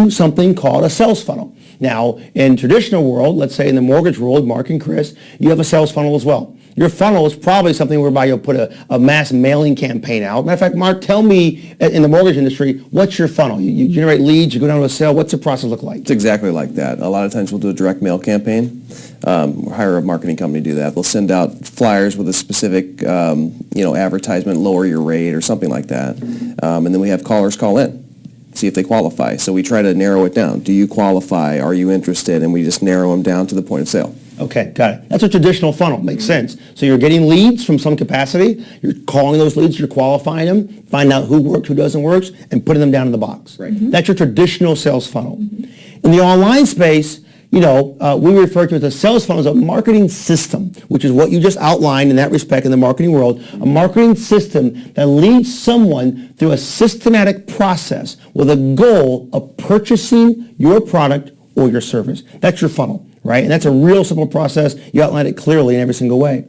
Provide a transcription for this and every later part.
something called a sales funnel. Now, in traditional world, let's say in the mortgage world, Mark and Chris, you have a sales funnel as well. Your funnel is probably something whereby you'll put a mass mailing campaign out. Matter of fact, Mark, tell me, in the mortgage industry, what's your funnel? You generate leads, you go down to a sale. What's the process look like? It's exactly like that. A lot of times we'll do a direct mail campaign. We'll hire a marketing company to do that. They'll send out flyers with a specific, advertisement, lower your rate or something like that. And then we have callers call in, see if they qualify. So we try to narrow it down. Do you qualify? Are you interested? And we just narrow them down to the point of sale. Okay, got it. That's a traditional funnel. Makes sense. So you're getting leads from some capacity. You're calling those leads. You're qualifying them, find out who works, who doesn't work, and putting them down in the box. Right. That's your traditional sales funnel. In the online space, we refer to it as a sales funnel as a marketing system, which is what you just outlined in that respect in the marketing world, a marketing system that leads someone through a systematic process with a goal of purchasing your product or your service. That's your funnel. Right? And that's a real simple process. You outline it clearly in every single way.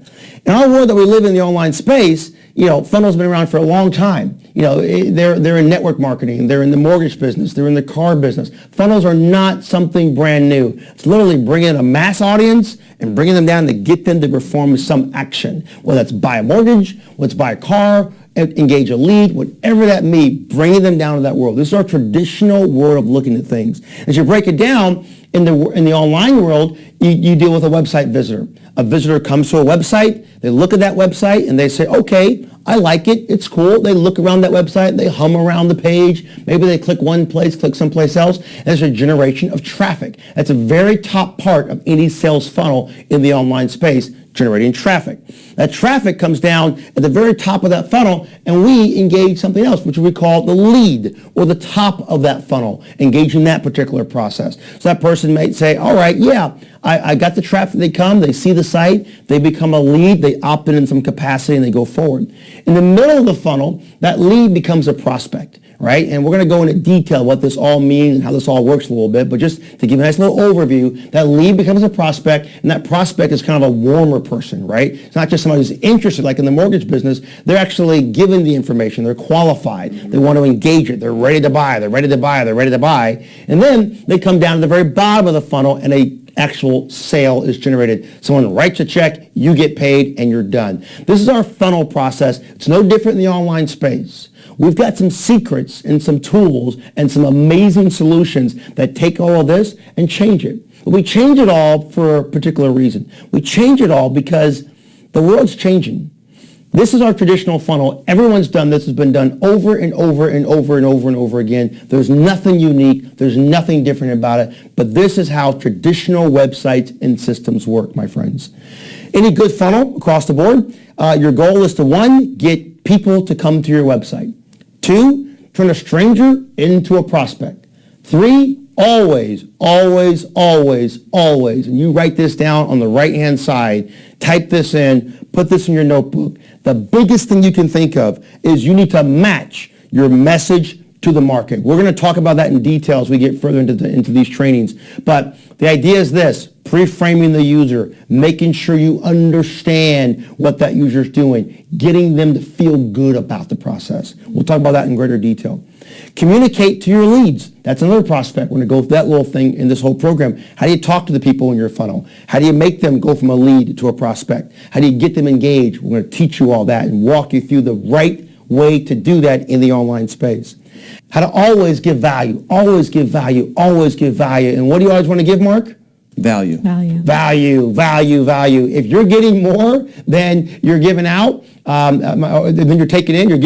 In our world that we live in the online space, funnels have been around for a long time. They're in network marketing. They're in the mortgage business. They're in the car business. Funnels are not something brand new. It's literally bringing a mass audience and bringing them down to get them to perform some action, whether that's buy a mortgage, whether it's buy a car, engage a lead, whatever that may be, bringing them down to that world. This is our traditional world of looking at things. As you break it down, in the online world, you deal with a website visitor. A visitor comes to a website, they look at that website, and they say, okay, I like it, it's cool. They look around that website, they hum around the page, maybe they click one place, click someplace else, and there's a generation of traffic. That's a very top part of any sales funnel in the online space, generating traffic. That traffic comes down at the very top of that funnel, and we engage something else, which we call the lead, or the top of that funnel, engage in that particular process. So that person may say, all right, yeah, I got the traffic, they come, they see the site, they become a lead, they opt in some capacity, and they go forward. In the middle of the funnel, that lead becomes a prospect. Right? And we're going to go into detail what this all means and how this all works a little bit, but just to give a nice little overview, that lead becomes a prospect, and that prospect is kind of a warmer person, right? It's not just somebody who's interested, like in the mortgage business. They're actually given the information. They're qualified. They want to engage it. They're ready to buy. They're ready to buy. They're ready to buy. And then they come down to the very bottom of the funnel, and a actual sale is generated. Someone writes a check, you get paid, and you're done. This is our funnel process. It's no different in the online space. We've got some secrets and some tools and some amazing solutions that take all of this and change it. But we change it all for a particular reason. We change it all because the world's changing. This is our traditional funnel. Everyone's done this. It's been done over and over and over and over and over again. There's nothing unique. There's nothing different about it. But this is how traditional websites and systems work, my friends. Any good funnel across the board, your goal is to, 1, get people to come to your website. 2, turn a stranger into a prospect. 3, always, always, always, always, and you write this down on the right-hand side, type this in, put this in your notebook. The biggest thing you can think of is you need to match your message to the market. We're going to talk about that in detail as we get further into these trainings. But the idea is this: pre-framing the user, making sure you understand what that user is doing, getting them to feel good about the process. We'll talk about that in greater detail. Communicate to your leads. That's another prospect. We're going to go through that little thing in this whole program. How do you talk to the people in your funnel? How do you make them go from a lead to a prospect? How do you get them engaged? We're going to teach you all that and walk you through the right way to do that in the online space. How to always give value, always give value, always give value. And what do you always want to give, Mark? Value. Value. Value, value, value. If you're getting more than you're giving out, then you're taking in, you're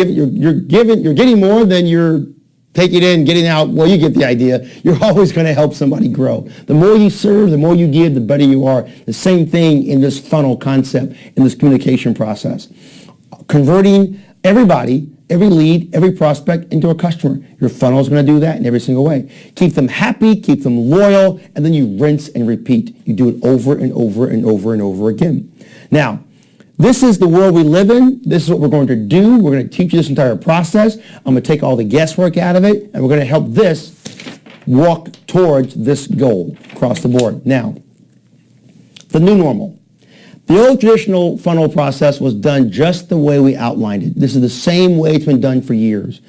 getting more than you're taking in, getting out. Well, you get the idea. You're always going to help somebody grow. The more you serve, the more you give, the better you are. The same thing in this funnel concept, in this communication process. Converting everybody, every lead, every prospect into a customer. Your funnel is going to do that in every single way. Keep them happy, keep them loyal, and then you rinse and repeat. You do it over and over and over and over again. Now, this is the world we live in. This is what we're going to do. We're going to teach you this entire process. I'm going to take all the guesswork out of it, and we're going to help this walk towards this goal across the board. Now, the new normal. The old traditional funnel process was done just the way we outlined it. This is the same way it's been done for years.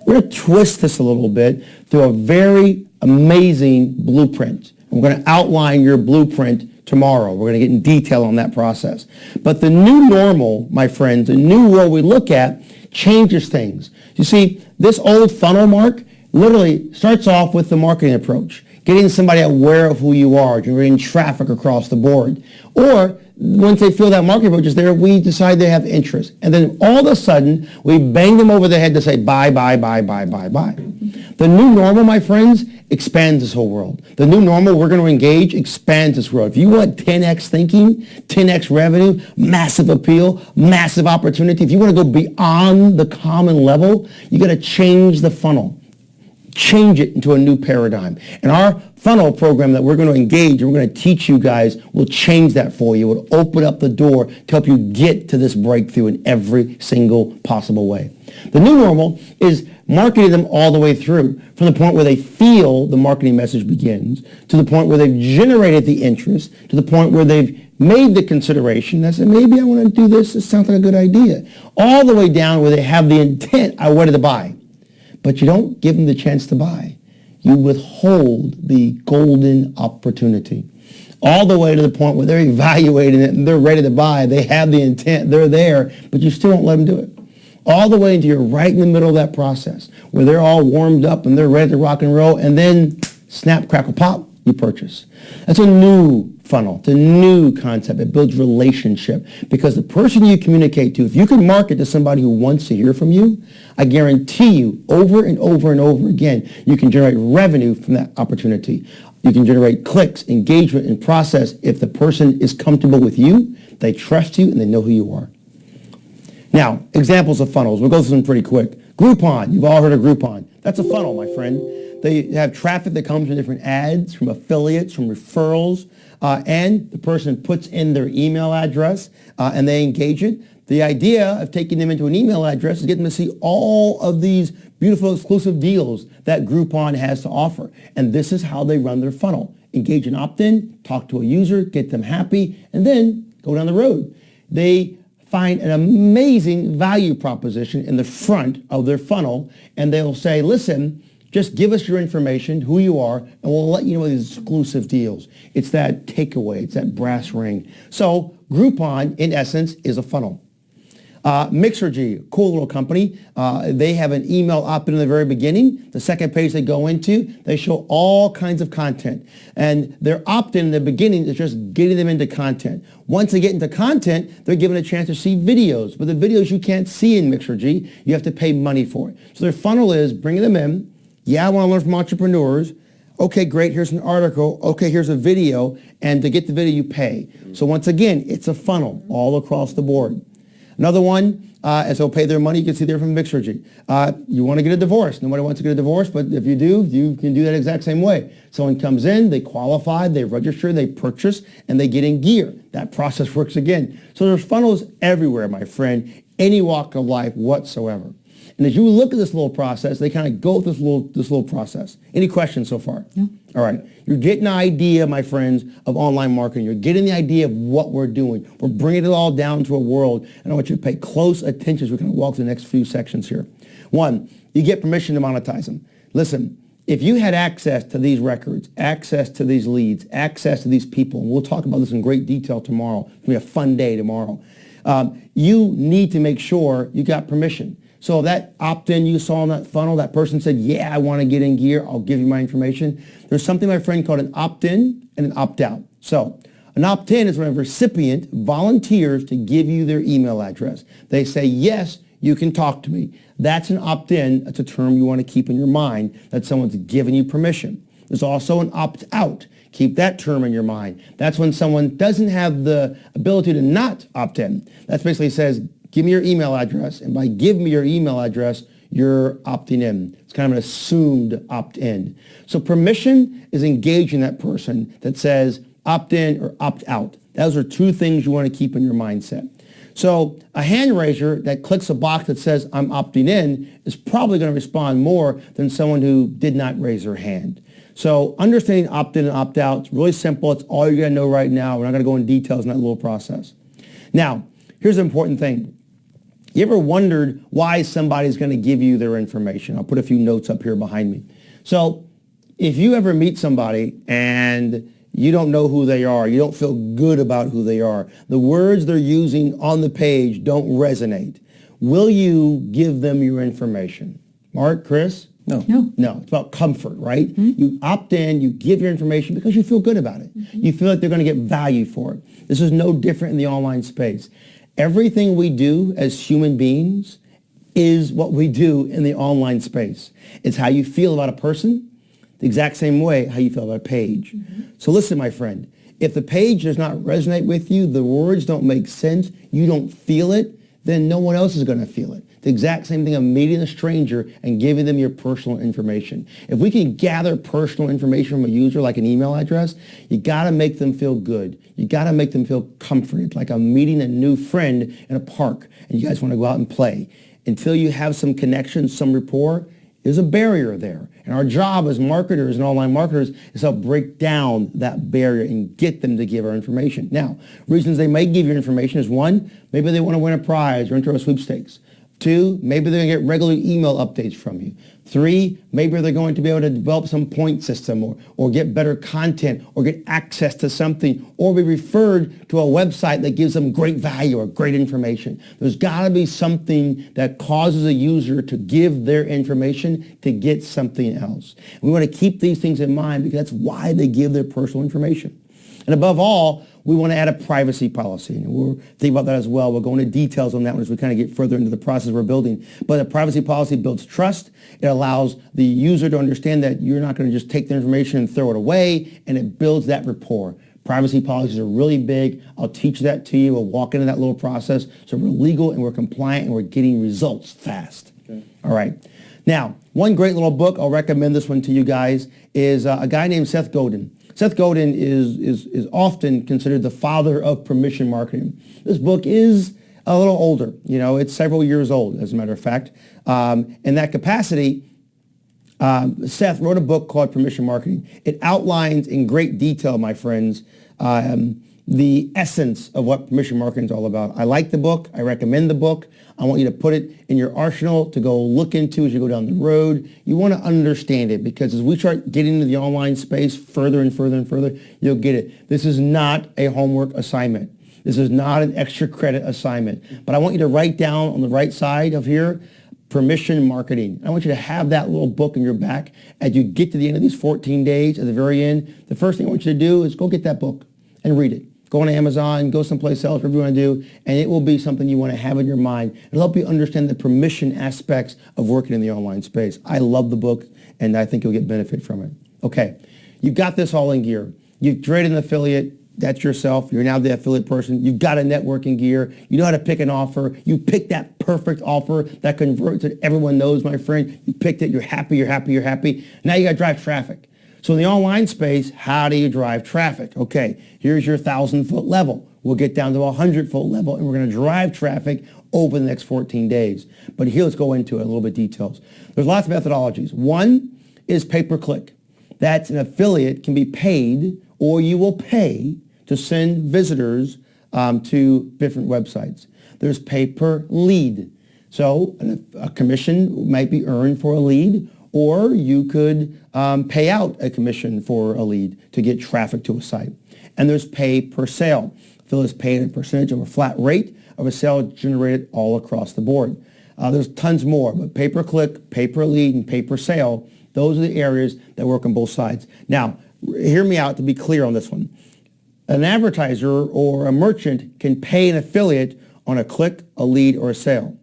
We're going to twist this a little bit through a very amazing blueprint. We're going to outline your blueprint tomorrow. We're going to get in detail on that process. But the new normal, my friends, the new world we look at changes things. You see, this old funnel, Mark, literally starts off with the marketing approach, getting somebody aware of who you are, generating traffic across the board. Or once they feel that marketing approach is there, we decide they have interest. And then all of a sudden, we bang them over the head to say, buy, buy, buy, buy, buy, buy. The new normal, my friends, expands this whole world. The new normal we're going to engage expands this world. If you want 10x thinking, 10x revenue, massive appeal, massive opportunity, if you want to go beyond the common level, you got to change the funnel. Change it into a new paradigm. And our funnel program that we're going to engage and we're going to teach you guys will change that for you. It will open up the door to help you get to this breakthrough in every single possible way. The new normal is marketing them all the way through, from the point where they feel the marketing message begins, to the point where they've generated the interest, to the point where they've made the consideration that said, maybe I want to do this, this sounds like a good idea, all the way down where they have the intent, I wanted to buy. But you don't give them the chance to buy. You withhold the golden opportunity. All the way to the point where they're evaluating it and they're ready to buy. They have the intent, they're there, but you still won't let them do it. All the way until you're right in the middle of that process, where they're all warmed up and they're ready to rock and roll, and then snap, crackle, pop, you purchase. That's a new funnel. It's a new concept. It builds relationship, because the person you communicate to, if you can market to somebody who wants to hear from you, I guarantee you over and over and over again, you can generate revenue from that opportunity. You can generate clicks, engagement, and process if the person is comfortable with you, they trust you, and they know who you are. Now, examples of funnels. We'll go through them pretty quick. Groupon. You've all heard of Groupon. That's a funnel, my friend. They have traffic that comes from different ads, from affiliates, from referrals, and the person puts in their email address, and they engage it. The idea of taking them into an email address is getting them to see all of these beautiful exclusive deals that Groupon has to offer. And this is how they run their funnel. Engage in opt-in, talk to a user, get them happy, and then go down the road. They find an amazing value proposition in the front of their funnel, and they'll say, listen, just give us your information, who you are, and we'll let you know these exclusive deals. It's that takeaway. It's that brass ring. So Groupon, in essence, is a funnel. Mixergy, cool little company. They have an email opt-in in the very beginning. The second page they go into, they show all kinds of content. And their opt-in in the beginning is just getting them into content. Once they get into content, they're given a chance to see videos. But the videos you can't see in Mixergy, you have to pay money for it. So their funnel is bringing them in. Yeah, I want to learn from entrepreneurs. Okay, great, here's an article. Okay, here's a video. And to get the video, you pay. So once again, it's a funnel all across the board. Another one, as they'll pay their money, you can see there from Mixergy. You want to get a divorce. Nobody wants to get a divorce, but if you do, you can do that exact same way. Someone comes in, they qualify, they register, they purchase, and they get in gear. That process works again. So there's funnels everywhere, my friend, any walk of life whatsoever. And as you look at this little process, they kind of go through this little process. Any questions so far? Yeah. All right. You're getting an idea, my friends, of online marketing. You're getting the idea of what we're doing. We're bringing it all down to a world, and I want you to pay close attention as we kind of walk through the next few sections here. One, you get permission to monetize them. Listen, if you had access to these records, access to these leads, access to these people, and we'll talk about this in great detail tomorrow. It's going to be a fun day tomorrow. You need to make sure you got permission. So that opt-in you saw in that funnel, that person said, yeah, I want to get in gear. I'll give you my information. There's something, my friend, called an opt-in and an opt-out. So an opt-in is when a recipient volunteers to give you their email address. They say, yes, you can talk to me. That's an opt-in. That's a term you want to keep in your mind, that someone's given you permission. There's also an opt-out. Keep that term in your mind. That's when someone doesn't have the ability to not opt in. That basically says, give me your email address, and by give me your email address, you're opting in. It's kind of an assumed opt-in. So permission is engaging that person that says opt in or opt out. Those are two things you want to keep in your mindset. So a hand raiser that clicks a box that says I'm opting in is probably going to respond more than someone who did not raise their hand. So understanding opt-in and opt-out is really simple. It's all you're going to know right now. We're not going to go into details in that little process. Now, here's an important thing. You ever wondered why somebody's going to give you their information? I'll put a few notes up here behind me. So if you ever meet somebody and you don't know who they are, you don't feel good about who they are, the words they're using on the page don't resonate, will you give them your information? Mark, Chris? No. No, it's about comfort, right? You opt in, you give your information because you feel good about it. You feel like they're going to get value for it. This is no different in the online space. Everything we do as human beings is what we do in the online space. It's how you feel about a person, the exact same way how you feel about a page. So listen, my friend, if the page does not resonate with you, the words don't make sense, you don't feel it, then no one else is going to feel it. The exact same thing of meeting a stranger and giving them your personal information. If we can gather personal information from a user like an email address, you got to make them feel good. You got to make them feel comforted, like I'm meeting a new friend in a park and you guys want to go out and play. Until you have some connection, some rapport, there's a barrier there. And our job as marketers and online marketers is to help break down that barrier and get them to give our information. Now, reasons they may give you information is one, maybe they want to win a prize or enter a sweepstakes. Two, maybe they're going to get regular email updates from you. Three, maybe they're going to be able to develop some point system or get better content or get access to something or be referred to a website that gives them great value or great information. There's got to be something that causes a user to give their information to get something else. We want to keep these things in mind because that's why they give their personal information. And above all, we want to add a privacy policy. And we'll think about that as well. We'll go into details on that one as we kind of get further into the process we're building. But a privacy policy builds trust. It allows the user to understand that you're not going to just take their information and throw it away, and it builds that rapport. Privacy policies are really big. I'll teach that to you. We'll walk into that little process. So we're legal and we're compliant and we're getting results fast. Okay. All right. Now, one great little book, I'll recommend this one to you guys, is a guy named Seth Godin. Seth Godin is often considered the father of permission marketing. This book is a little older. You know, it's several years old, as a matter of fact. In that capacity, Seth wrote a book called Permission Marketing. It outlines in great detail, my friends, the essence of what permission marketing is all about. I like the book. I recommend the book. I want you to put it in your arsenal to go look into as you go down the road. You want to understand it because as we start getting into the online space further and further and further, you'll get it. This is not a homework assignment. This is not an extra credit assignment. But I want you to write down on the right side of here, permission marketing. I want you to have that little book in your back as you get to the end of these 14 days. At the very end, the first thing I want you to do is go get that book and read it. Go on Amazon, go someplace else, whatever you want to do, and it will be something you want to have in your mind. It'll help you understand the permission aspects of working in the online space. I love the book, and I think you'll get benefit from it. Okay, you've got this all in gear. You've created an affiliate. That's yourself. You're now the affiliate person. You've got a networking gear. You know how to pick an offer. You pick that perfect offer that converts that everyone knows, my friend. You picked it. You're happy, you're happy, you're happy. Now you got to drive traffic. So in the online space, how do you drive traffic? Okay, here's your 1,000-foot level. We'll get down to a 100-foot level, and we're going to drive traffic over the next 14 days. But here, let's go into it, a little bit details. There's lots of methodologies. One is pay-per-click. That's an affiliate can be paid, or you will pay to send visitors to different websites. There's pay-per-lead. So a commission might be earned for a lead, or you could pay out a commission for a lead to get traffic to a site. And there's pay per sale. Affiliates pay a percentage of a flat rate of a sale generated all across the board. There's tons more, but pay per click, pay per lead, and pay per sale, those are the areas that work on both sides. Now, hear me out to be clear on this one. An advertiser or a merchant can pay an affiliate on a click, a lead, or a sale.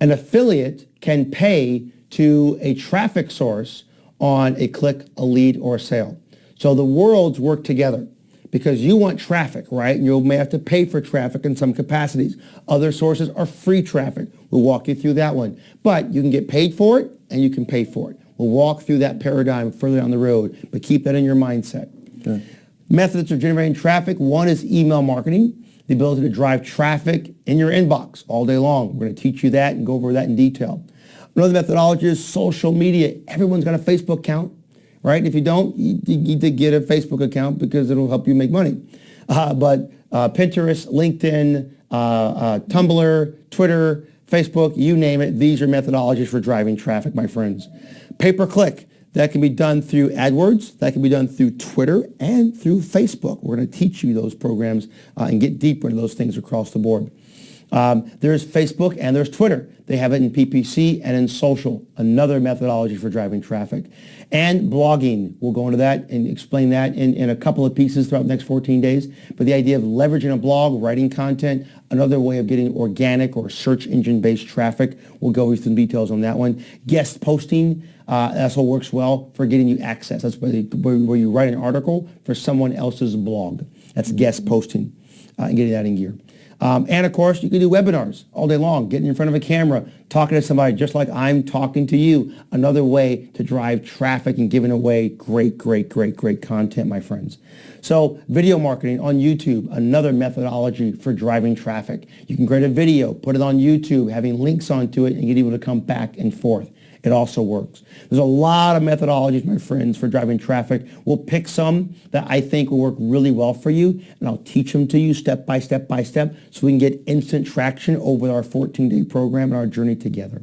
An affiliate can pay to a traffic source on a click, a lead, or a sale. So the worlds work together because you want traffic, right? You may have to pay for traffic in some capacities. Other sources are free traffic. We'll walk you through that one. But you can get paid for it and you can pay for it. We'll walk through that paradigm further down the road, but keep that in your mindset. Okay. Methods of generating traffic. One is email marketing, the ability to drive traffic in your inbox all day long. We're going to teach you that and go over that in detail. Another methodology is social media. Everyone's got a Facebook account, right? If you don't, you need to get a Facebook account because it'll help you make money. But Pinterest, LinkedIn, Tumblr, Twitter, Facebook, you name it. These are methodologies for driving traffic, my friends. Pay-per-click. That can be done through AdWords. That can be done through Twitter and through Facebook. We're going to teach you those programs and get deeper into those things across the board. There's Facebook and there's Twitter. They have it in PPC and in social, another methodology for driving traffic. And blogging, we'll go into that and explain that in a couple of pieces throughout the next 14 days. But the idea of leveraging a blog, writing content, another way of getting organic or search engine-based traffic, we'll go over some details on that one. Guest posting, also works well for getting you access. That's where you write an article for someone else's blog. That's guest posting and getting that in gear. And of course, you can do webinars all day long, getting in front of a camera, talking to somebody just like I'm talking to you. Another way to drive traffic and giving away great content, my friends. So video marketing on YouTube, another methodology for driving traffic. You can create a video, put it on YouTube, having links onto it, and get able to come back and forth. It also works. There's a lot of methodologies, my friends, for driving traffic. We'll pick some that I think will work really well for you, and I'll teach them to you step by step so we can get instant traction over our 14-day program and our journey together.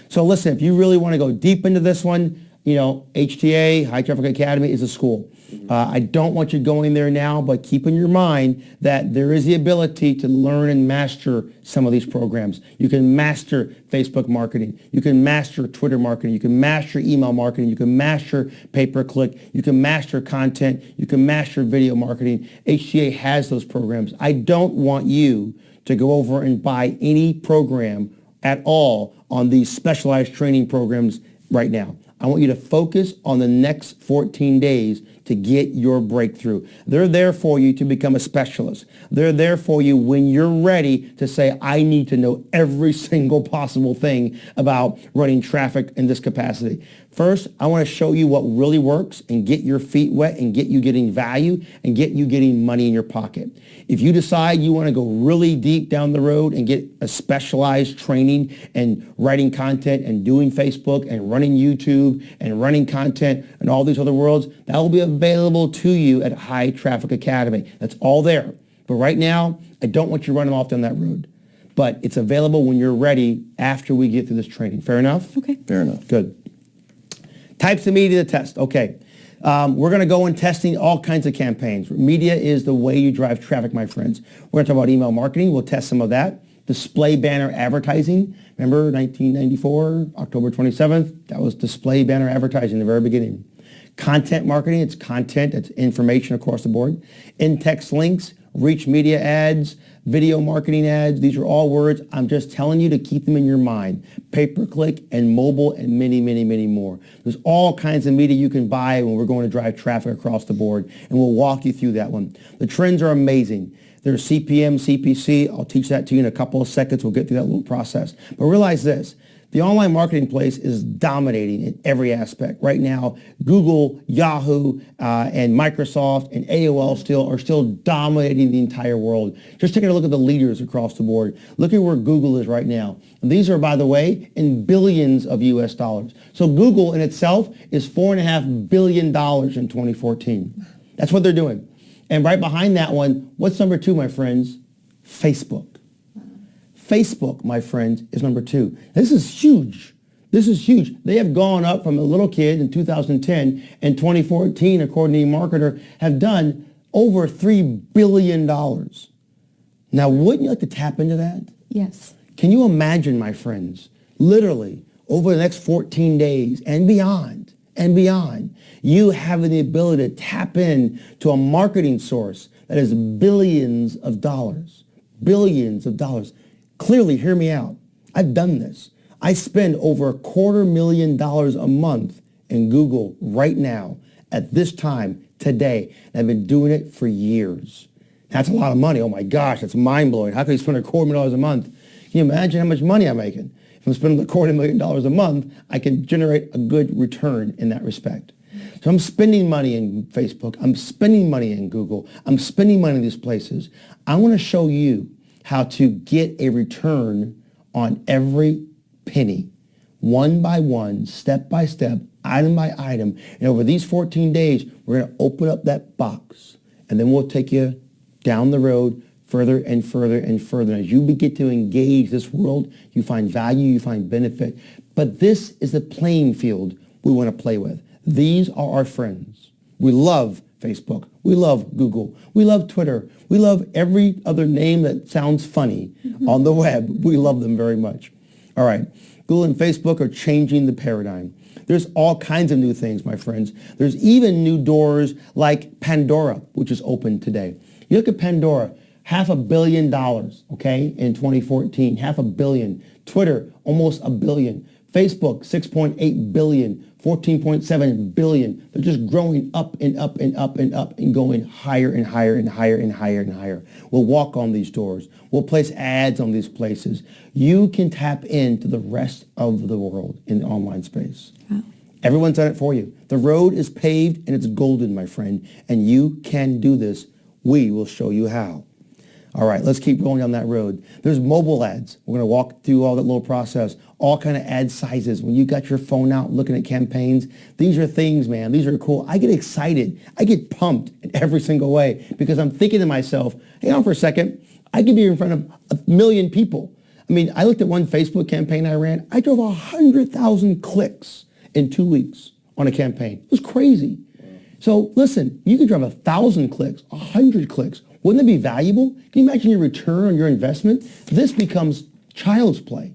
So listen, if you really want to go deep into this one, you know, HTA, High Traffic Academy, is a school. I don't want you going there now, but keep in your mind that there is the ability to learn and master some of these programs. You can master Facebook marketing. You can master Twitter marketing. You can master email marketing. You can master pay-per-click. You can master content. You can master video marketing. HTA has those programs. I don't want you to go over and buy any program at all on these specialized training programs right now. I want you to focus on the next 14 days to get your breakthrough. They're there for you to become a specialist. They're there for you when you're ready to say, I need to know every single possible thing about running traffic in this capacity. First, I want to show you what really works and get your feet wet and get you getting value and get you getting money in your pocket. If you decide you want to go really deep down the road and get a specialized training and writing content and doing Facebook and running YouTube and running content and all these other worlds, that will be available to you at High Traffic Academy. That's all there. But right now, I don't want you running off down that road. But it's available when you're ready after we get through this training. Fair enough? Okay. Fair enough. Good. Types of media to test. Okay. We're going to go in testing all kinds of campaigns. Media is the way you drive traffic, my friends. We're going to talk about email marketing. We'll test some of that. Display banner advertising. Remember 1994, October 27th? That was display banner advertising in the very beginning. Content marketing. It's content. It's information across the board. In-text links. Reach media ads. Video marketing ads. These are all words. I'm just telling you to keep them in your mind. Pay-per-click and mobile and many more. There's all kinds of media you can buy when we're going to drive traffic across the board, and we'll walk you through that one. The trends are amazing. There's CPM, CPC. I'll teach that to you in a couple of seconds. We'll get through that little process. But realize this. The online marketing place is dominating in every aspect. Right now, Google, Yahoo, and Microsoft and AOL are still dominating the entire world. Just taking a look at the leaders across the board. Look at where Google is right now. And these are, by the way, in billions of US dollars. So Google in itself is $4.5 billion in 2014. That's what they're doing. And right behind that one, what's number two, my friends? Facebook. Facebook, my friends, is number two. This is huge. This is huge. They have gone up from a little kid in 2010 and 2014, according to eMarketer, have done over $3 billion. Now, wouldn't you like to tap into that? Yes. Can you imagine, my friends, literally over the next 14 days and beyond, you having the ability to tap in to a marketing source that is billions of dollars. Billions of dollars. Clearly, hear me out. I've done this. I spend over $250,000 a month in Google right now, at this time, today. And I've been doing it for years. That's a lot of money. Oh my gosh, that's mind-blowing. How can you spend $250,000 a month? Can you imagine how much money I'm making? If I'm spending $250,000 a month, I can generate a good return in that respect. So I'm spending money in Facebook. I'm spending money in Google. I'm spending money in these places. I want to show you how to get a return on every penny, one by one, step by step, item by item. And over these 14 days, we're going to open up that box, and then we'll take you down the road, further and further and further. As you begin to engage this world, you find value, you find benefit. But this is the playing field we want to play with. These are our friends. We love Facebook. We love Google. We love Twitter. We love every other name that sounds funny on the web. We love them very much. All right. Google and Facebook are changing the paradigm. There's all kinds of new things, my friends. There's even new doors like Pandora, which is open today. You look at Pandora, $500 million, okay, in 2014, $500 million. Twitter, almost $1 billion. Facebook, 6.8 billion, 14.7 billion. They're just growing up and up and up and up and going higher and higher and higher and higher and higher. We'll walk on these doors. We'll place ads on these places. You can tap into the rest of the world in the online space. Wow. Everyone's done it for you. The road is paved and it's golden, my friend, and you can do this. We will show you how. All right, let's keep going down that road. There's mobile ads. We're going to walk through all that little process, all kind of ad sizes. When you got your phone out looking at campaigns, these are things, man. These are cool. I get excited. I get pumped in every single way because I'm thinking to myself, hang on for a second. I could be in front of 1 million people. I mean, I looked at one Facebook campaign I ran. I drove 100,000 clicks in 2 weeks on a campaign. It was crazy. So listen, you could drive 1,000 clicks, 100 clicks. Wouldn't that be valuable? Can you imagine your return on your investment? This becomes child's play.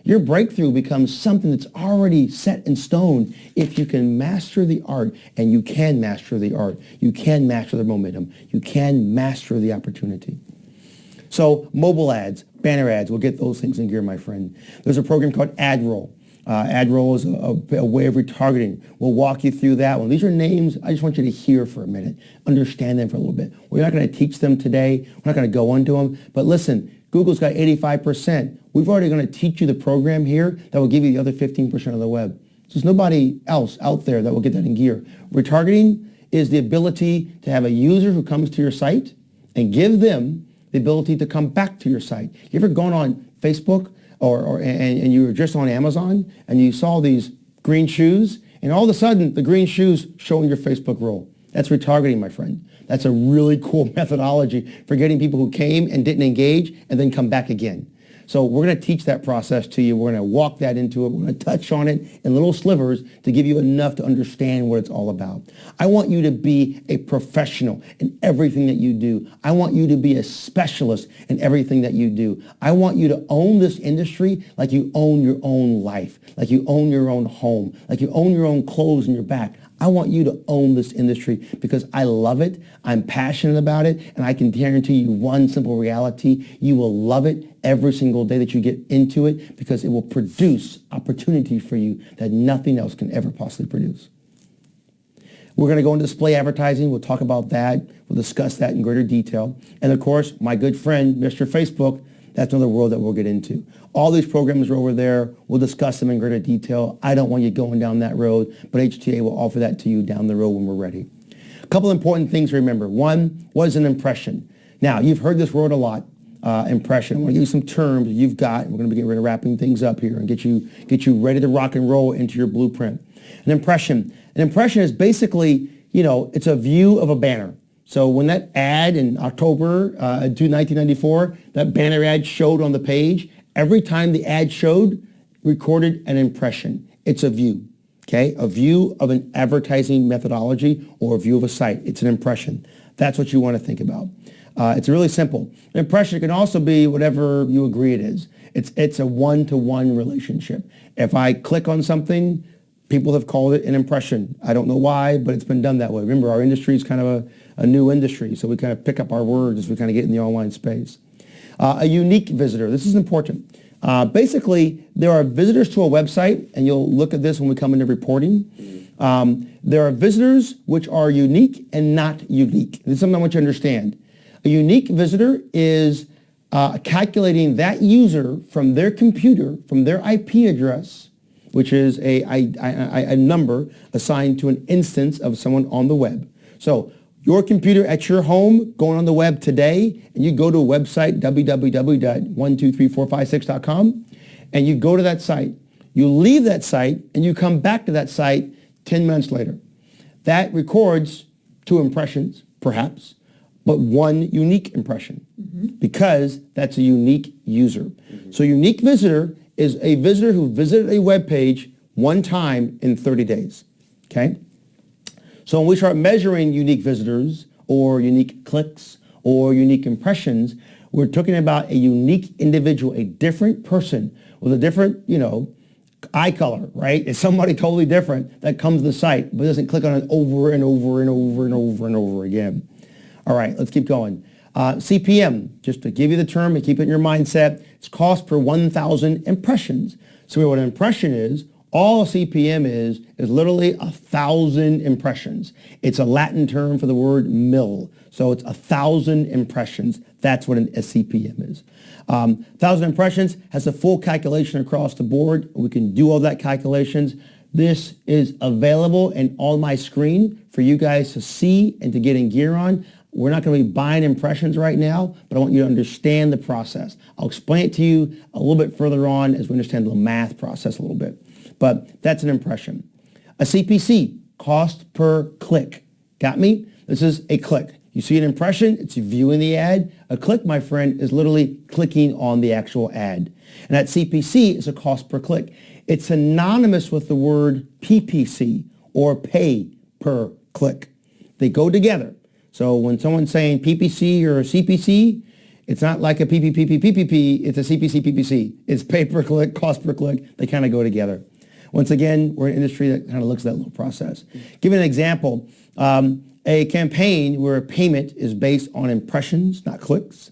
Your breakthrough becomes something that's already set in stone if you can master the art, and you can master the art. You can master the momentum. You can master the opportunity. So mobile ads, banner ads, we'll get those things in gear, my friend. There's a program called AdRoll. AdRoll is a way of retargeting. We'll walk you through that one. These are names I just want you to hear for a minute, understand them for a little bit. We're not going to teach them today. We're not going to go into them. But listen, Google's got 85%. We've already going to teach you the program here that will give you the other 15% of the web. So there's nobody else out there that will get that in gear. Retargeting is the ability to have a user who comes to your site and give them the ability to come back to your site. You ever gone on Facebook and you were just on Amazon and you saw these green shoes and all of a sudden the green shoes show in your Facebook roll? That's retargeting, my friend. That's a really cool methodology for getting people who came and didn't engage and then come back again. So we're going to teach that process to you. We're going to walk that into it. We're going to touch on it in little slivers to give you enough to understand what it's all about. I want you to be a professional in everything that you do. I want you to be a specialist in everything that you do. I want you to own this industry like you own your own life, like you own your own home, like you own your own clothes in your back. I want you to own this industry because I love it, I'm passionate about it, and I can guarantee you one simple reality. You will love it every single day that you get into it because it will produce opportunity for you that nothing else can ever possibly produce. We're going to go into display advertising. We'll talk about that. We'll discuss that in greater detail. And of course, my good friend, Mr. Facebook, that's another world that we'll get into. All these programs are over there. We'll discuss them in greater detail. I don't want you going down that road, but HTA will offer that to you down the road when we're ready. A couple important things to remember. One was an impression. Now, you've heard this word a lot, impression. I want to give you some terms you've got. We're going to be getting rid of wrapping things up here and get you ready to rock and roll into your blueprint. An impression is basically, it's a view of a banner. So when that ad in October 1994, that banner ad showed on the page, every time the ad showed, recorded an impression. It's a view, okay? A view of an advertising methodology or a view of a site. It's an impression. That's what you want to think about. It's really simple. An impression can also be whatever you agree it is. It's a one-to-one relationship. If I click on something, people have called it an impression. I don't know why, but it's been done that way. Remember, our industry is kind of a new industry, so we kind of pick up our words as we kind of get in the online space. A unique visitor. This is important. Basically, there are visitors to a website, and you'll look at this when we come into reporting. There are visitors which are unique and not unique. This is something I want you to understand. A unique visitor is calculating that user from their computer, from their IP address, which is a number assigned to an instance of someone on the web. So your computer at your home going on the web today, and you go to a website, www.123456.com, and you go to that site. You leave that site, and you come back to that site 10 minutes later. That records 2 impressions, perhaps, but one unique impression because that's a unique user. So unique visitor is a visitor who visited a web page one time in 30 days, okay? So when we start measuring unique visitors or unique clicks or unique impressions, we're talking about a unique individual, a different person with a different, eye color, right? It's somebody totally different that comes to the site but doesn't click on it over and over and over and over and over again. All right, let's keep going. CPM, just to give you the term and keep it in your mindset, it's cost per 1,000 impressions. So what an impression is, all CPM is literally 1,000 impressions. It's a Latin term for the word mil. So it's 1,000 impressions. That's what a CPM is. 1,000 impressions has a full calculation across the board. We can do all that calculations. This is available and on my screen for you guys to see and to get in gear on. We're not going to be buying impressions right now, but I want you to understand the process. I'll explain it to you a little bit further on as we understand the math process a little bit. But that's an impression. A CPC, cost per click. Got me? This is a click. You see an impression, it's viewing the ad. A click, my friend, is literally clicking on the actual ad. And that CPC is a cost per click. It's synonymous with the word PPC, or pay per click. They go together. So when someone's saying PPC or CPC, it's not like a PPP, it's a CPC, PPC. It's pay per click, cost per click. They kind of go together. Once again, we're an industry that kind of looks at that little process. Give an example. A campaign where a payment is based on impressions, not clicks.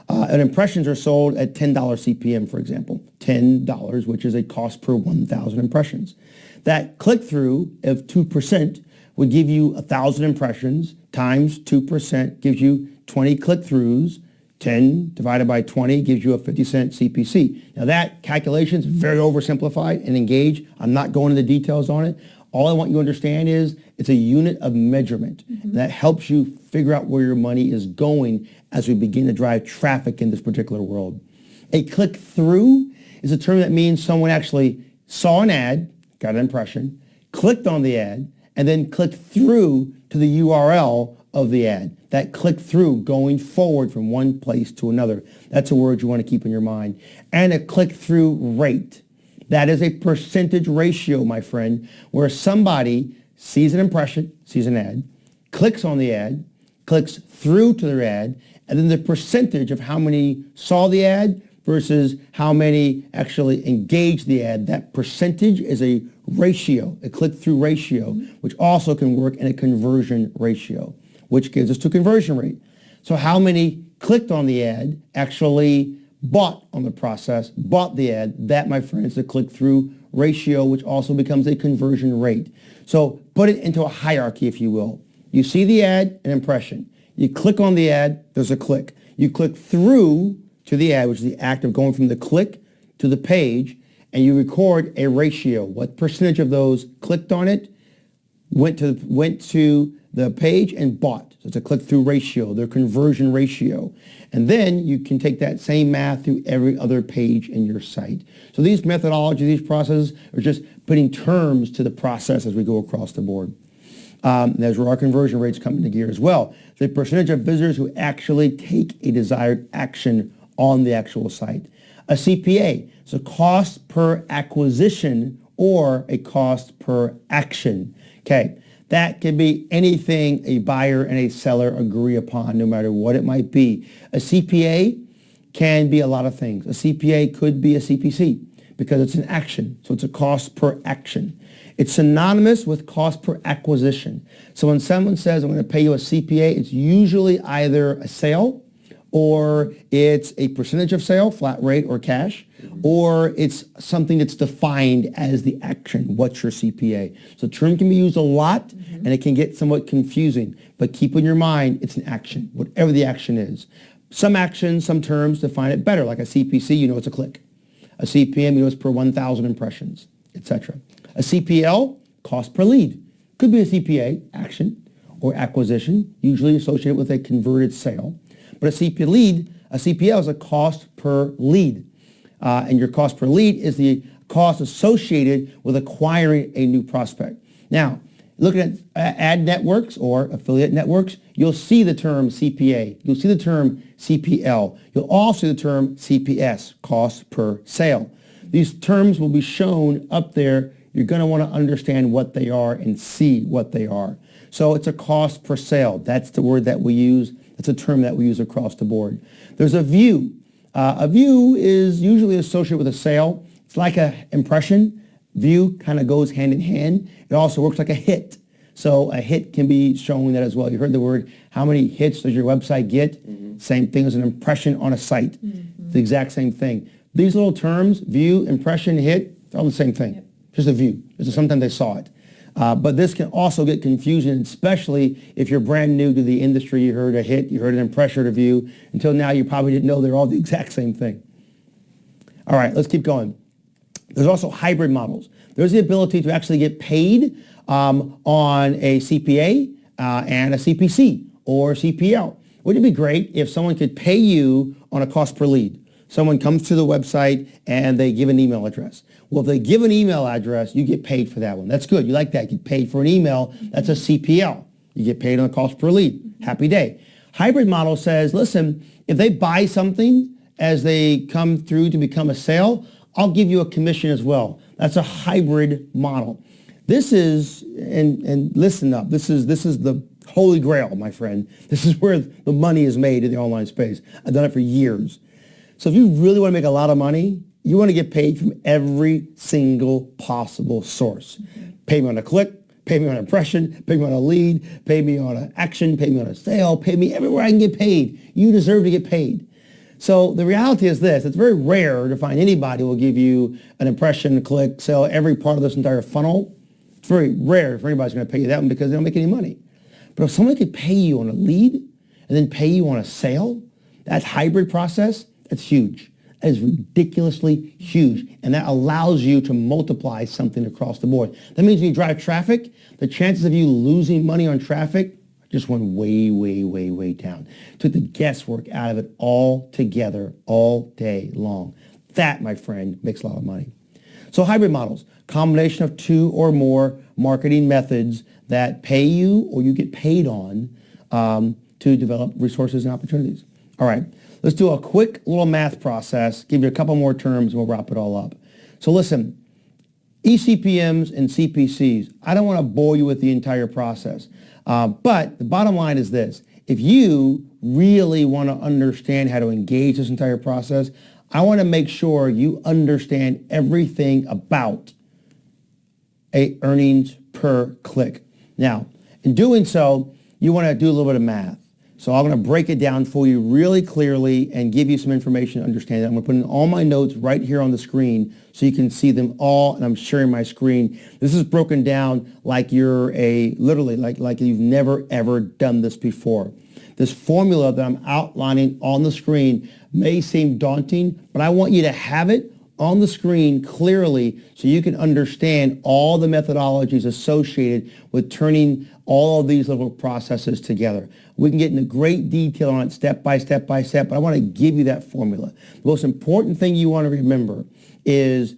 And impressions are sold at $10 CPM, for example. $10, which is a cost per 1,000 impressions. That click-through of 2% would give you 1,000 impressions times 2% gives you 20 click-throughs. 10 divided by 20 gives you a 50-cent CPC. Now that calculation is very oversimplified and engaged. I'm not going into the details on it. All I want you to understand is it's a unit of measurement that helps you figure out where your money is going as we begin to drive traffic in this particular world. A click-through is a term that means someone actually saw an ad, got an impression, clicked on the ad, and then clicked through to the URL of the ad. That click-through going forward from one place to another. That's a word you want to keep in your mind. And a click-through rate. That is a percentage ratio, my friend, where somebody sees an impression, sees an ad, clicks on the ad, clicks through to their ad, and then the percentage of how many saw the ad versus how many actually engaged the ad. That percentage is a ratio, a click-through ratio, which also can work in a conversion ratio, which gives us to conversion rate. So how many clicked on the ad actually bought on the process, bought the ad. That, my friends, is the click-through ratio, which also becomes a conversion rate. So put it into a hierarchy, if you will. You see the ad, an impression. You click on the ad, there's a click. You click through to the ad, which is the act of going from the click to the page, and you record a ratio. What percentage of those clicked on it went to the page and bought. So it's a click-through ratio, their conversion ratio. And then you can take that same math through every other page in your site. So these methodologies, these processes are just putting terms to the process as we go across the board. There's where our conversion rates come into gear as well. The percentage of visitors who actually take a desired action on the actual site. A CPA, so cost per acquisition or a cost per action. Okay. That can be anything a buyer and a seller agree upon, no matter what it might be. A CPA can be a lot of things. A CPA could be a CPC because it's an action, so it's a cost per action. It's synonymous with cost per acquisition. So when someone says, I'm going to pay you a CPA, it's usually either a sale or it's a percentage of sale, flat rate or cash, or it's something that's defined as the action. What's your CPA? So the term can be used a lot, and it can get somewhat confusing. But keep in your mind, it's an action, whatever the action is. Some actions, some terms define it better, like a CPC, you know it's a click. A CPM, you know it's per 1,000 impressions, etc. A CPL, cost per lead. Could be a CPA, action, or acquisition, usually associated with a converted sale. But a CPL is a cost per lead. And your cost per lead is the cost associated with acquiring a new prospect. Now, Looking at ad networks or affiliate networks, you'll see the term CPA. You'll see the term CPL. You'll also see the term CPS, cost per sale. These terms will be shown up there. You're going to want to understand what they are and see what they are. So it's a cost per sale. That's the word that we use. That's a term that we use across the board. There's a view. A view is usually associated with a sale. It's like an impression. View kind of goes hand in hand. It also works like a hit. So a hit can be showing that as well. You heard the word, how many hits does your website get? Same thing as an impression on a site. It's the exact same thing. These little terms, view, impression, hit, they're all the same thing. Just a view. Just sometimes they saw it. But this can also get confusing, especially if you're brand new to the industry. You heard a hit, you heard an impression or a view. Until now, you probably didn't know they're all the exact same thing. All right, let's keep going. There's also hybrid models. There's the ability to actually get paid on a CPA and a CPC or CPL. Wouldn't it be great if someone could pay you on a cost per lead? Someone comes to the website and they give an email address. Well, if they give an email address, you get paid for that one. That's good. You like that. You get paid for an email. That's a CPL. You get paid on a cost per lead. Happy day. Hybrid model says, listen, if they buy something as they come through to become a sale, I'll give you a commission as well. That's a hybrid model. This is, and listen up, this is the holy grail, my friend. This is where the money is made in the online space. I've done it for years. So if you really want to make a lot of money, you want to get paid from every single possible source. Pay me on a click, pay me on an impression, pay me on a lead, pay me on an action, pay me on a sale, pay me everywhere I can get paid. You deserve to get paid. So the reality is this, it's very rare to find anybody who will give you an impression, click, sell, every part of this entire funnel. It's very rare if anybody's going to pay you that one because they don't make any money. But if someone could pay you on a lead and then pay you on a sale, that hybrid process, that's huge. That is ridiculously huge. And that allows you to multiply something across the board. That means when you drive traffic, the chances of you losing money on traffic just went way, way, way, way down. Took the guesswork out of it altogether, all day long. That, my friend, makes a lot of money. So hybrid models, combination of two or more marketing methods that pay you or you get paid on to develop resources and opportunities. All right, let's do a quick little math process, give you a couple more terms, and we'll wrap it all up. So listen, eCPMs and CPCs, I don't want to bore you with the entire process. But the bottom line is this. If you really want to understand how to engage this entire process, I want to make sure you understand everything about earnings per click. Now, in doing so, you want to do a little bit of math. So I'm going to break it down for you really clearly and give you some information to understand it. I'm going to put in all my notes right here on the screen so you can see them all, and I'm sharing my screen. This is broken down like you're literally like you've never ever done this before. This formula that I'm outlining on the screen may seem daunting, but I want you to have it on the screen clearly so you can understand all the methodologies associated with turning all of these little processes together. We can get into great detail on it step by step by step, but I want to give you that formula. The most important thing you want to remember is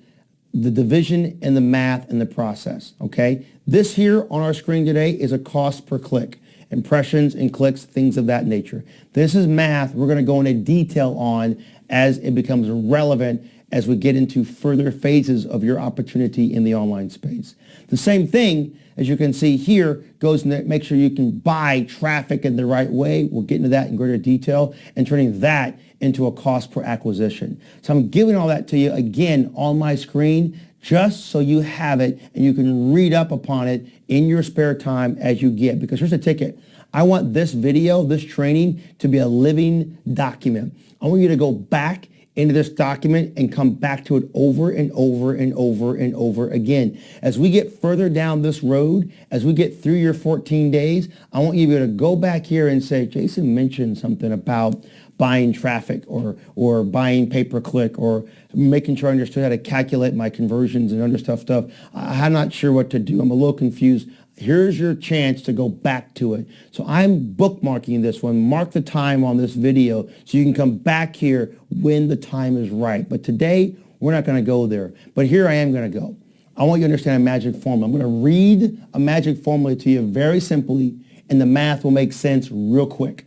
the division and the math and the process, okay? This here on our screen today is a cost per click. Impressions and clicks, things of that nature. This is math we're going to go into detail on as it becomes relevant as we get into further phases of your opportunity in the online space. The same thing, as you can see here, goes to make sure you can buy traffic in the right way. We'll get into that in greater detail and turning that into a cost per acquisition. So I'm giving all that to you again on my screen just so you have it and you can read up upon it in your spare time as you get. Because here's the ticket. I want this video, this training, to be a living document. I want you to go back into this document and come back to it over and over and over and over again. As we get further down this road, as we get through your 14 days, I want you to be able to go back here and say, Jason mentioned something about buying traffic or buying pay-per-click or making sure I understood how to calculate my conversions and other stuff. I'm not sure what to do. I'm a little confused. Here's your chance to go back to it. So I'm bookmarking this one. Mark the time on this video so you can come back here when the time is right. But today, we're not going to go there. But here I am going to go. I want you to understand a magic formula. I'm going to read a magic formula to you very simply, and the math will make sense real quick.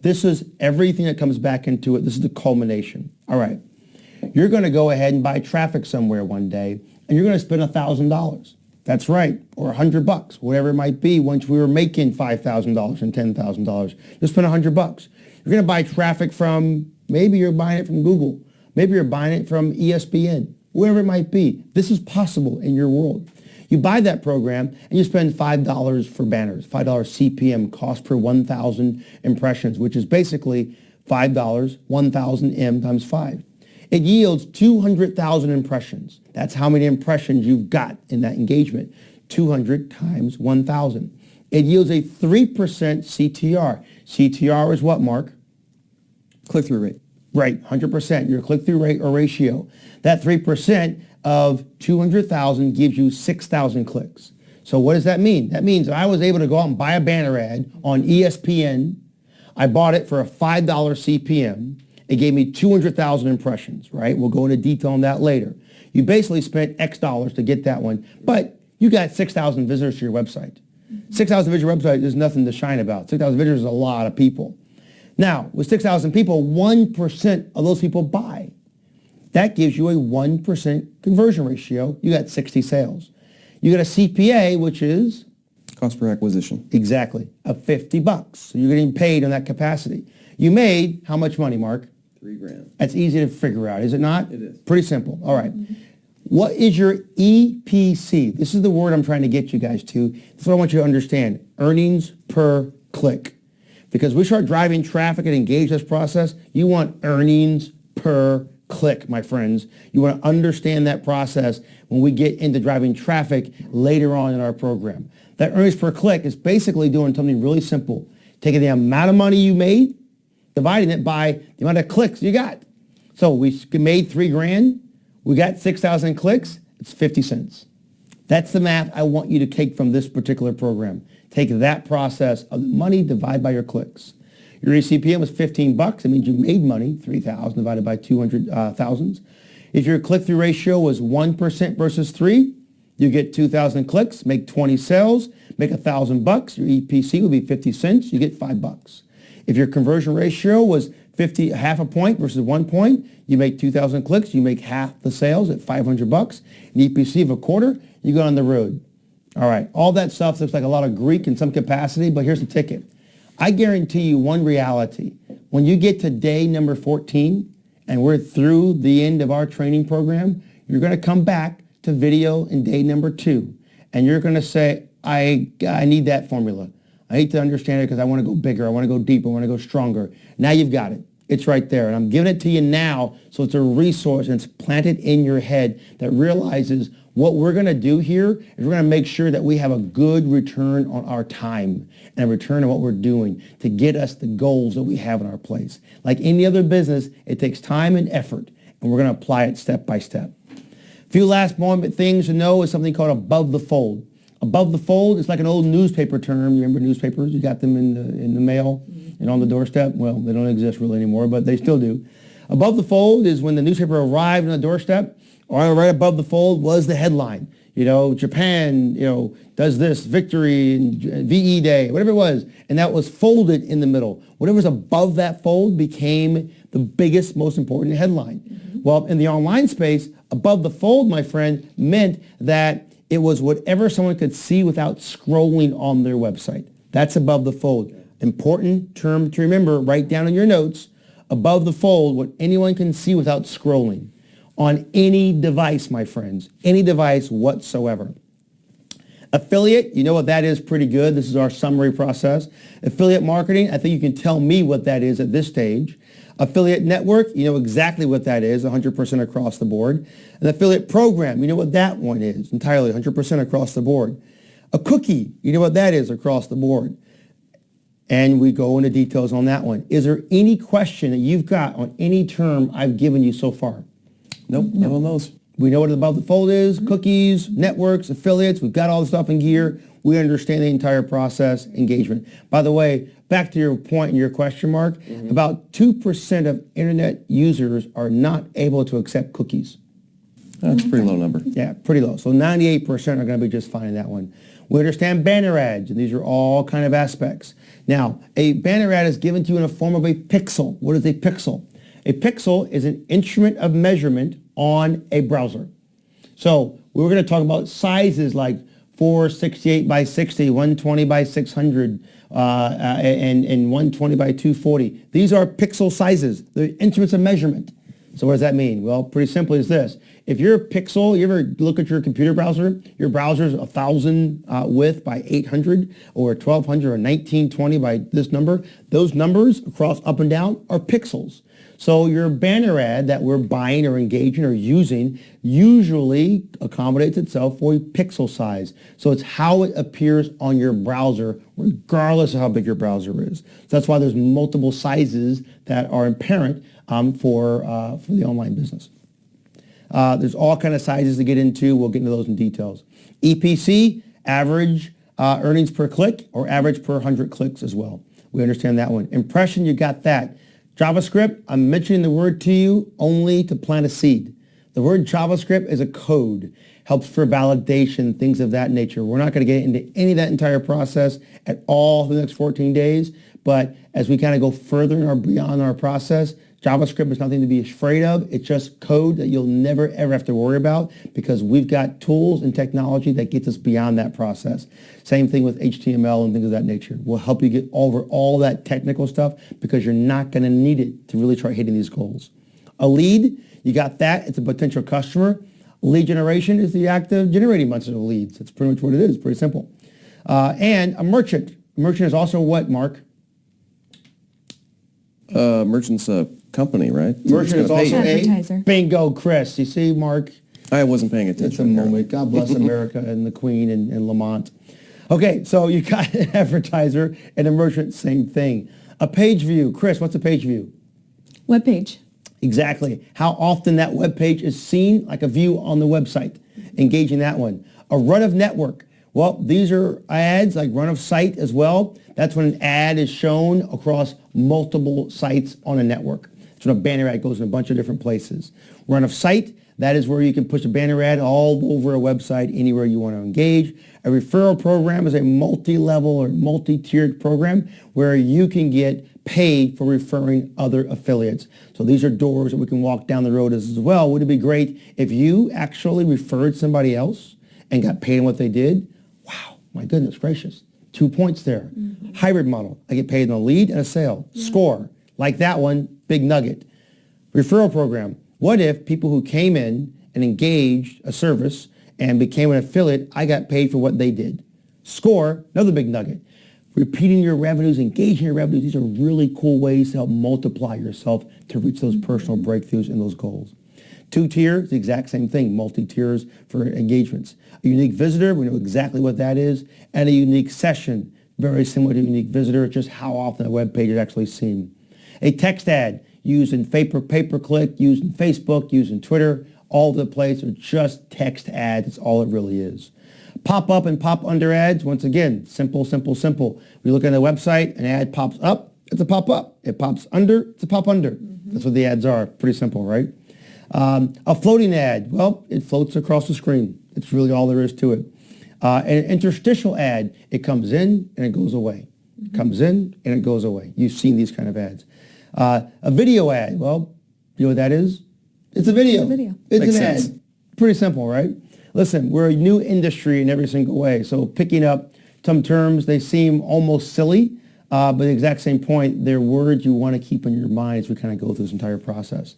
This is everything that comes back into it. This is the culmination. All right. You're going to go ahead and buy traffic somewhere one day, and you're going to spend $1,000. That's right, or $100, whatever it might be. Once we were making $5,000 and $10,000, you'll spend $100. You're going to buy traffic from, maybe you're buying it from Google. Maybe you're buying it from ESPN, wherever it might be. This is possible in your world. You buy that program and you spend $5 for banners, $5 CPM, cost per 1,000 impressions, which is basically $5, 1,000 M times 5. It yields 200,000 impressions. That's how many impressions you've got in that engagement. 200 times 1,000. It yields a 3% CTR. CTR is what, Mark? Click-through rate. Right, 100%, your click-through rate or ratio. That 3% of 200,000 gives you 6,000 clicks. So what does that mean? That means I was able to go out and buy a banner ad on ESPN. I bought it for a $5 CPM. It gave me 200,000 impressions, right? We'll go into detail on that later. You basically spent X dollars to get that one, but you got 6,000 visitors to your website. 6,000 visitors to your website is nothing to shine about. 6,000 visitors is a lot of people. Now, with 6,000 people, 1% of those people buy. That gives you a 1% conversion ratio. You got 60 sales. You got a CPA, which is? Cost per acquisition. Exactly, of $50. So you're getting paid on that capacity. You made how much money, Mark? $3,000. That's easy to figure out, is it not? It is. Pretty simple. All right. What is your EPC? This is the word I'm trying to get you guys to. This is what I want you to understand. Earnings per click. Because we start driving traffic and engage this process, you want earnings per click, my friends. You want to understand that process when we get into driving traffic later on in our program. That earnings per click is basically doing something really simple. Taking the amount of money you made, dividing it by the amount of clicks you got. So we made $3,000. We got 6,000 clicks. It's 50 cents. That's the math I want you to take from this particular program. Take that process of the money divided by your clicks. Your CPM was $15. It means you made money, 3,000 divided by 200,000. If your click-through ratio was 1% versus 3, you get 2,000 clicks, make 20 sales, make $1,000. Your EPC would be 50 cents. You get $5. If your conversion ratio was half a point versus 1 point, you make 2,000 clicks, you make half the sales at $500. An EPC of a quarter, you go on the road. All right, all that stuff looks like a lot of Greek in some capacity, but here's the ticket. I guarantee you one reality. When you get to day number 14 and we're through the end of our training program, you're going to come back to video in day number 2, and you're going to say, I need that formula. I need to understand it because I want to go bigger, I want to go deeper, I want to go stronger. Now you've got it. It's right there, and I'm giving it to you now so it's a resource and it's planted in your head that realizes what we're going to do here is we're going to make sure that we have a good return on our time and a return on what we're doing to get us the goals that we have in our place. Like any other business, it takes time and effort, and we're going to apply it step by step. A few last moment things to know is something called above the fold. Above the fold is like an old newspaper term. You remember newspapers? You got them in the mail and on the doorstep. Well, they don't exist really anymore, but they still do. Above the fold is when the newspaper arrived on the doorstep, or right above the fold was the headline. You know, Japan, does this, victory, and VE Day, whatever it was. And that was folded in the middle. Whatever's above that fold became the biggest, most important headline. Mm-hmm. Well, in the online space, above the fold, my friend, meant that it was whatever someone could see without scrolling on their website. That's above the fold. Important term to remember, write down in your notes. Above the fold, what anyone can see without scrolling. On any device, my friends. Any device whatsoever. Affiliate, you know what that is pretty good. This is our summary process. Affiliate marketing, I think you can tell me what that is at this stage. Affiliate network, you know exactly what that is, 100% across the board. An affiliate program, you know what that one is, entirely 100% across the board. A cookie, you know what that is across the board. And we go into details on that one. Is there any question that you've got on any term I've given you so far? Nope, none of those. We know what above the fold is, cookies, networks, affiliates. We've got all the stuff in gear. We understand the entire process, engagement. By the way, back to your point and your question mark, about 2% of internet users are not able to accept cookies. That's a pretty low number. Yeah, pretty low. So 98% are going to be just fine in that one. We understand banner ads, and these are all kind of aspects. Now, a banner ad is given to you in the form of a pixel. What is a pixel? A pixel is an instrument of measurement on a browser. So we're going to talk about sizes like 468 by 60, 120 by 600, and 120 by 240. These are pixel sizes. They're instruments of measurement. So what does that mean? Well, pretty simply is this. If you're a pixel, you ever look at your computer browser, your browser's 1,000 width by 800 or 1,200 or 1920 by this number, those numbers across up and down are pixels. So your banner ad that we're buying or engaging or using usually accommodates itself for a pixel size. So it's how it appears on your browser regardless of how big your browser is. So that's why there's multiple sizes that are apparent for the online business. There's all kind of sizes to get into. We'll get into those in details. EPC, average earnings per click or average per 100 clicks as well. We understand that one. Impression, you got that. JavaScript, I'm mentioning the word to you only to plant a seed. The word JavaScript is a code, helps for validation, things of that nature. We're not going to get into any of that entire process at all for the next 14 days, but as we kind of go further beyond our process, JavaScript is nothing to be afraid of. It's just code that you'll never, ever have to worry about because we've got tools and technology that gets us beyond that process. Same thing with HTML and things of that nature. We'll help you get over all that technical stuff because you're not going to need it to really try hitting these goals. A lead, you got that. It's a potential customer. Lead generation is the act of generating bunches of leads. That's pretty much what it is. Pretty simple. And a merchant. A merchant is also what, Mark? Merchant's a company, right? Merchant is also advertiser. a bingo, Chris. You see, Mark? I wasn't paying It's a attention. moment. God bless America and the Queen and Lamont. Okay, so you got an advertiser and a merchant, same thing. A page view. Chris, what's a page view? Web page. Exactly. How often that web page is seen, like a view on the website. Engaging that one. A run of network. Well, these are ads like run of site as well. That's when an ad is shown across multiple sites on a network. That's when a banner ad goes in a bunch of different places. Run of site, that is where you can push a banner ad all over a website, anywhere you want to engage. A referral program is a multi-level or multi-tiered program where you can get paid for referring other affiliates. So these are doors that we can walk down the road as well. Would it be great if you actually referred somebody else and got paid on what they did? Wow, my goodness gracious. 2 points there. Mm-hmm. Hybrid model. I get paid on a lead and a sale. Yeah. Score. Like that one, big nugget. Referral program. What if people who came in and engaged a service and became an affiliate, I got paid for what they did? Score, another big nugget. Repeating your revenues, engaging your revenues. These are really cool ways to help multiply yourself to reach those personal breakthroughs and those goals. 2 tiers, the exact same thing, multi-tiers for engagements. A unique visitor, we know exactly what that is, and a unique session, very similar to a unique visitor, just how often a web page is actually seen. A text ad, used in pay-per-click, used in Facebook, used in Twitter, all over the place, are just text ads. That's all it really is. Pop-up and pop-under ads, once again, simple, simple, simple. We look at the website, an ad pops up, it's a pop-up. It pops under, it's a pop-under. Mm-hmm. That's what the ads are. Pretty simple, right? A floating ad, well, it floats across the screen. It's really all there is to it. An interstitial ad, it comes in and it goes away. It comes in and it goes away. You've seen these kind of ads. A video ad, well, you know what that is? It's a video. It's a video. It's Makes an sense. ad. Pretty simple, right? Listen, we're a new industry in every single way. So picking up some terms, they seem almost silly, but the exact same point, they're words you want to keep in your mind as we kind of go through this entire process.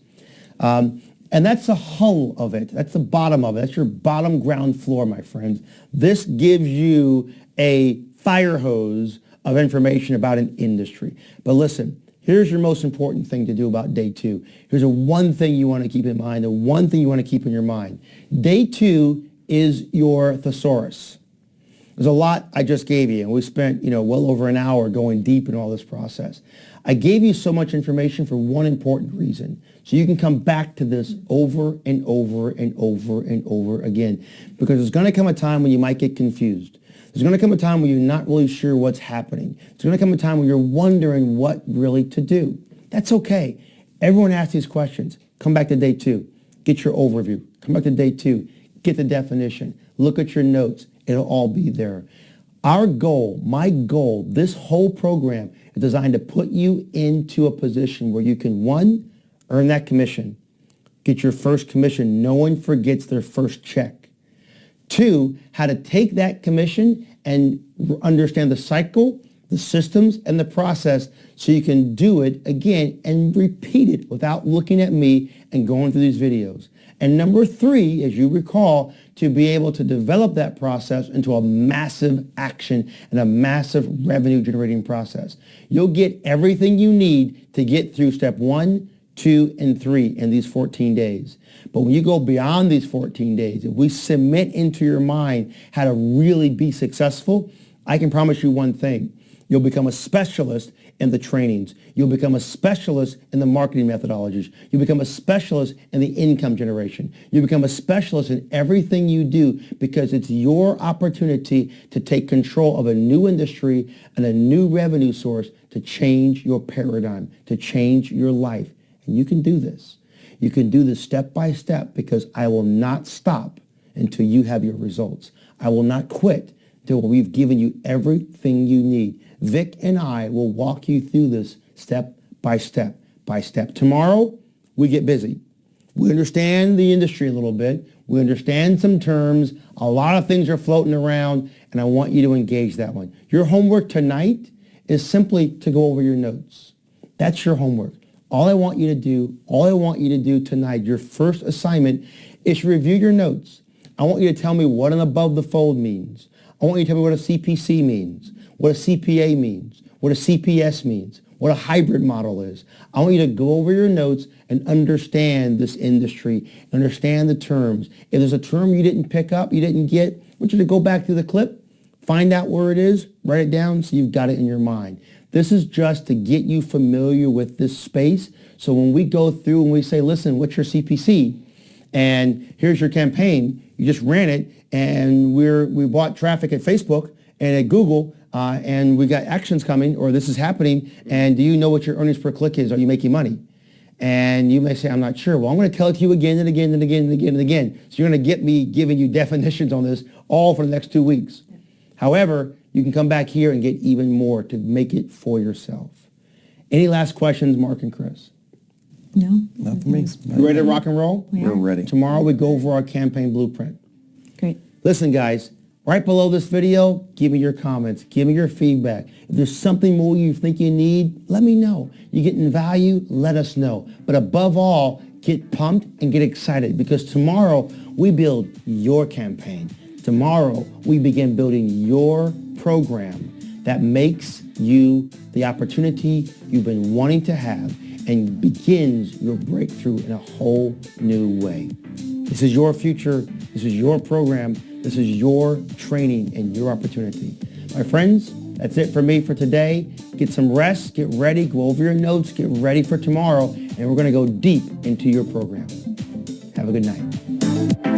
And that's the hull of it. That's the bottom of it. That's your bottom ground floor, my friends. This gives you a fire hose of information about an industry. But listen, here's your most important thing to do about day 2. Here's the one thing you want to keep in mind, the one thing you want to keep in your mind. Day 2 is your thesaurus. There's a lot I just gave you, and we spent, well over an hour going deep in all this process. I gave you so much information for one important reason, so you can come back to this over and over and over and over again, because there's going to come a time when you might get confused. There's going to come a time when you're not really sure what's happening. There's going to come a time when you're wondering what really to do. That's okay. Everyone asks these questions. Come back to day 2. Get your overview. Come come back to day 2, get the definition, look at your notes. It'll all be there. Our goal, my goal, this whole program is designed to put you into a position where you can, 1, earn that commission, get your first commission. No one forgets their first check. 2, how to take that commission and understand the cycle, the systems, and the process so you can do it again and repeat it without looking at me and going through these videos. And number 3, as you recall, to be able to develop that process into a massive action and a massive revenue generating process. You'll get everything you need to get through step 1, 2, and 3 in these 14 days. But when you go beyond these 14 days, if we cement into your mind how to really be successful, I can promise you one thing. You'll become a specialist in the trainings. You'll become a specialist in the marketing methodologies. You'll become a specialist in the income generation. You'll become a specialist in everything you do because it's your opportunity to take control of a new industry and a new revenue source to change your paradigm, to change your life. And you can do this. You can do this step by step because I will not stop until you have your results. I will not quit until we've given you everything you need. Vic and I will walk you through this step by step by step. Tomorrow, we get busy. We understand the industry a little bit. We understand some terms. A lot of things are floating around, and I want you to engage that one. Your homework tonight is simply to go over your notes. That's your homework. All I want you to do tonight, your first assignment, is to review your notes. I want you to tell me what an above the fold means. I want you to tell me what a CPC means, what a CPA means, what a CPS means, what a hybrid model is. I want you to go over your notes and understand this industry, understand the terms. If there's a term you didn't pick up, you didn't get, I want you to go back through the clip, find out where it is, write it down so you've got it in your mind. This is just to get you familiar with this space. So when we go through and we say, listen, what's your CPC? And here's your campaign. You just ran it, and we bought traffic at Facebook and at Google, and we got actions coming, or this is happening, and do you know what your earnings per click is? Are you making money? And you may say, I'm not sure. Well, I'm going to tell it to you again and again and again and again and again. So you're going to get me giving you definitions on this all for the next 2 weeks. However, you can come back here and get even more to make it for yourself. Any last questions, Mark and Chris? No. Not for me. You ready to rock and roll? We're ready. Tomorrow we go over our campaign blueprint. Great. Listen, guys, right below this video, give me your comments. Give me your feedback. If there's something more you think you need, let me know. You getting value, let us know. But above all, get pumped and get excited because tomorrow we build your campaign. Tomorrow we begin building your program that makes you the opportunity you've been wanting to have and begins your breakthrough in a whole new way. This is your future. This is your program. This is your training and your opportunity. My friends, that's it for me for today. Get some rest, get ready, go over your notes, get ready for tomorrow, and we're going to go deep into your program. Have a good night.